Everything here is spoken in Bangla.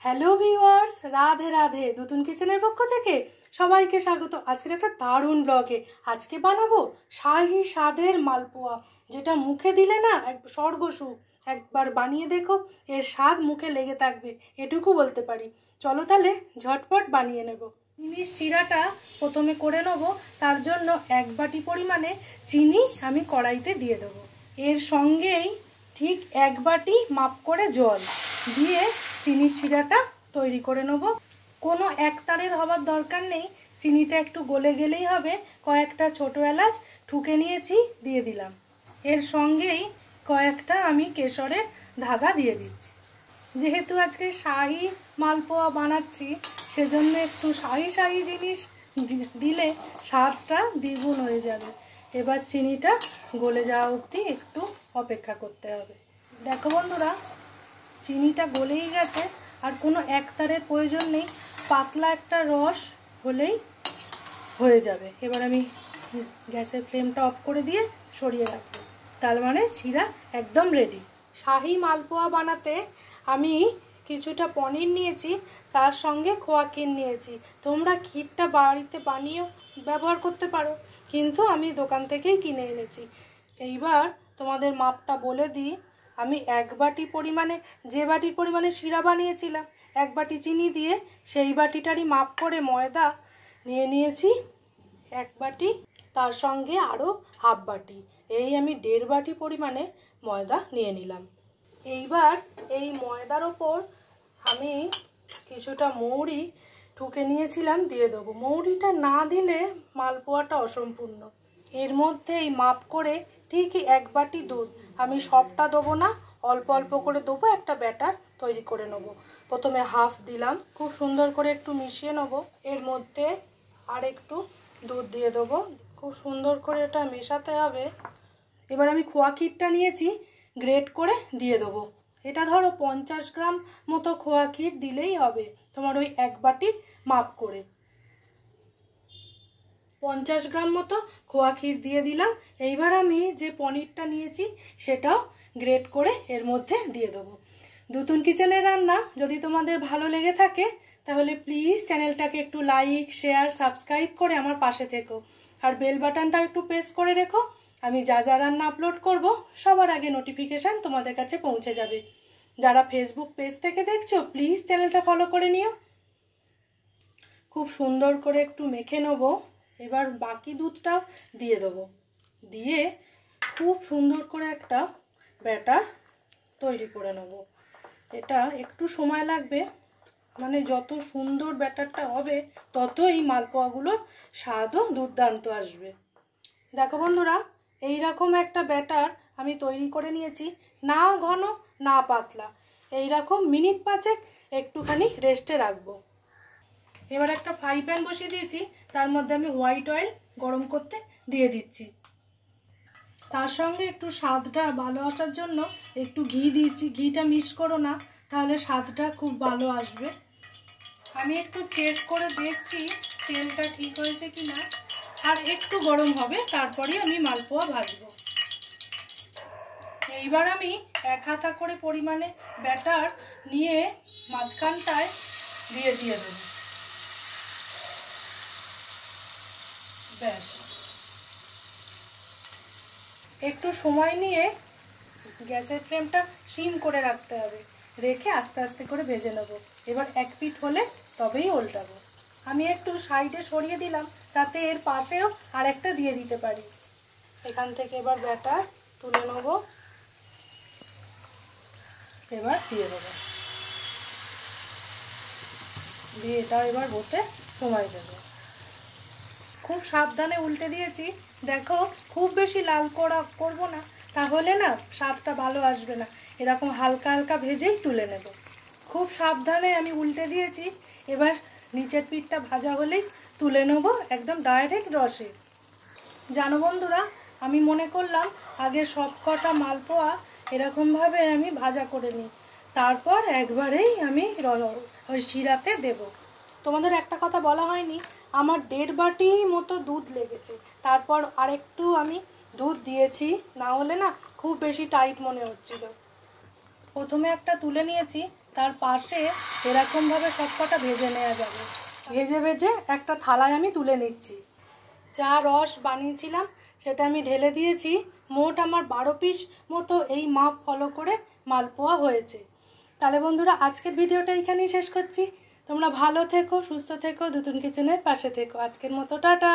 Hello viewers, Radhe Radhe. নতুন কিচেনের পক্ষ থেকে সবাইকে স্বাগত। আজকের একটা দারুণ ব্লগে আজকে বানাবো শাহী স্বাদের মালপোয়া, যেটা মুখে দিলে না এক স্বর্গসুখ। একবার বানিয়ে দেখো, এর স্বাদ মুখে লেগে থাকবে, এটুকু বলতে পারি। চলো তাহলে ঝটপট বানিয়ে নেব। চিনির শিরাটা প্রথমে করে নেবো। তার জন্য 1 বাটি পরিমাণে চিনি আমি কড়াইতে দিয়ে দেবো। এর সঙ্গেই ঠিক 1 বাটি মাপ করে জল দিয়ে চিনির শিরাটা তৈরি করে নেব। কোনো একতারের হবার দরকার নেই, চিনিটা একটু গলে গেলেই হবে। কয়েকটা ছোটো এলাচ ঠুকে নিয়েছি, দিয়ে দিলাম। এর সঙ্গেই কয়েকটা আমি কেশরের ধাগা দিয়ে দিচ্ছি। যেহেতু আজকে শাহী মালপোয়া বানাচ্ছি, সেজন্য একটু শাহী শাহী জিনিস দিলে স্বাদটা দ্বিগুণ হয়ে যাবে। এবার চিনিটা গলে যাওয়া অবধি একটু অপেক্ষা করতে হবে। দেখো বন্ধুরা, চিনিটা গলেই গেছে, আর কোনো একতারের প্রয়োজন নেই, পাতলা একটা রস হলেই হয়ে যাবে। এবার আমি গ্যাসের ফ্লেমটা অফ করে দিয়ে সরিয়ে রাখবো। তার মানে শিরা একদম রেডি। শাহী মালপোয়া বানাতে আমি কিছুটা পনির নিয়েছি, তার সঙ্গে খোয়া ক্ষীর নিয়েছি। তোমরা ক্ষীরটা বাড়িতে বানিয়েও ব্যবহার করতে পারো, কিন্তু আমি দোকান থেকেই কিনে এনেছি। এইবার তোমাদের মাপটা বলে দিই। আমি 1 বাটি পরিমাণে, যে বাটির পরিমাণে শিরা বানিয়েছিলাম, 1 বাটি চিনি দিয়ে সেই বাটিটারই মাপ করে ময়দা নিয়ে নিয়েছি 1 বাটি, তার সঙ্গে আরও হাফ বাটি, এই আমি 1.5 বাটি পরিমাণে ময়দা নিয়ে নিলাম। এইবার এই ময়দার ওপর আমি কিছুটা মৌরি ঠুকে নিয়েছিলাম, দিয়ে দেবো। মৌরিটা না দিলে মালপোয়াটা অসম্পূর্ণ। এর মধ্যে এই মাপ করে ঠিক 1 বাটি দুধ, আমি সবটা দেবো না, অল্প অল্প করে দেবো, একটা ব্যাটার তৈরি করে নেব। প্রথমে হাফ দিলাম, খুব সুন্দর করে একটু মিশিয়ে নেব। এর মধ্যে আর একটু দুধ দিয়ে দেবো, খুব সুন্দর করে এটা মেশাতে হবে। এবার আমি খোয়া ক্ষীরটা নিয়েছি, গ্রেট করে দিয়ে দেবো। এটা ধরো 50 গ্রাম মতো খোয়া ক্ষীর দিলেই হবে, তোমার ওই 1 বাটির মাপ করে। 50 গ্রাম মতো খোয়া ক্ষীর দিয়ে দিলাম। এইবার আমি যে পনিরটা নিয়েছি সেটাও গ্রেট করে এর মধ্যে দিয়ে দেবো। নতুন কিচেনের রান্না যদি তোমাদের ভালো লেগে থাকে, তাহলে প্লিজ চ্যানেলটাকে একটু লাইক, শেয়ার, সাবস্ক্রাইব করে আমার পাশে থেকো। আর বেল বাটনটাও একটু প্রেস করে রেখো, আমি যা যা রান্না আপলোড করব সবার আগে নোটিফিকেশান তোমাদের কাছে পৌঁছে যাবে। যারা ফেসবুক পেজ থেকে দেখছো, প্লিজ চ্যানেলটা ফলো করে নিও। খুব সুন্দর করে একটু মেখে নেবো। এবার বাকি দুধটাও দিয়ে দেবো, দিয়ে খুব সুন্দর করে একটা ব্যাটার তৈরি করে নেব। এটা একটু সময় লাগবে, মানে যত সুন্দর ব্যাটারটা হবে ততই মালপোয়াগুলোর স্বাদও দুর্দান্ত আসবে। দেখো বন্ধুরা, এই রকম একটা ব্যাটার আমি তৈরি করে নিয়েছি, না ঘন না পাতলা, এই রকম মিনিট 5 একটুখানি রেস্টে রাখবো। এবার একটা ফ্রাই প্যান বসিয়ে দিয়েছি, তার মধ্যে আমি হোয়াইট অয়েল গরম করতে দিয়ে দিচ্ছি। তার সঙ্গে একটু স্বাদটা ভালো আসার জন্য একটু ঘি দিয়েছি। ঘিটা মিক্স করো না, তাহলে স্বাদটা খুব ভালো আসবে। আমি একটু চেক করে দেখছি তেলটা ঠিক হয়েছে কি না, আর একটু গরম হবে, তারপরে আমি মালপোয়া ভাজবো। এইবার আমি 1 হাতা করে পরিমাণে ব্যাটার নিয়ে মাঝখানটায় দিয়ে দেবো। ব্যাস, একটু সময় নিয়ে গ্যাসের ফ্লেমটা সিম করে রাখতে হবে, রেখে আস্তে আস্তে করে ভেজে নেব। এবার 1 পিঠ হলে তবেই উল্টাবো। আমি একটু সাইডে সরিয়ে দিলাম, তাতে এর পাশেও আরেকটা দিয়ে দিতে পারি। এখান থেকে এবার ব্যাটার তুলে নেব, এবার দিয়ে দেবো, দিয়ে এটা এবার হতে সময় দেবো। খুব সাবধানে উল্টে দিয়েছি। দেখো, খুব বেশি লাল করবো না, তাহলে না স্বাদটা ভালো আসবে না। এরকম হালকা হালকা ভেজেই তুলে নেব। খুব সাবধানে আমি উল্টে দিয়েছি। এবার নিচের পিঠটা ভাজা হলেই তুলে নেব, একদম ডাইরেক্ট রসে। জানো বন্ধুরা, আমি মনে করলাম আগে সব কটা মালপোয়া এরকমভাবে আমি ভাজা করে নিই, তারপর একবারেই আমি ওই শিরাতে দেব। তোমাদের একটা কথা বলা হয়নি, আমার 1.5 বাটি মতো দুধ লেগেছে, তারপর আরেকটু আমি দুধ দিয়েছি, না হলে না খুব বেশি টাইট মনে হচ্ছিল। প্রথমে একটা তুলে নিয়েছি, তার পাশে এরকমভাবে সবকটা ভেজে নেওয়া যাবে। ভেজে ভেজে একটা থালায় আমি তুলে নিচ্ছি। যা রস বানিয়েছিলাম সেটা আমি ঢেলে দিয়েছি। মোট আমার 12 পিস মতো এই মাপ ফলো করে মালপোয়া হয়েছে। তাহলে বন্ধুরা আজকের ভিডিওটা এখানেই শেষ করছি। তোমরা ভালো থেকো, সুস্থ থেকো, দুতুন কিচেনের পাশে থেকো। আজকের মতো টাটা।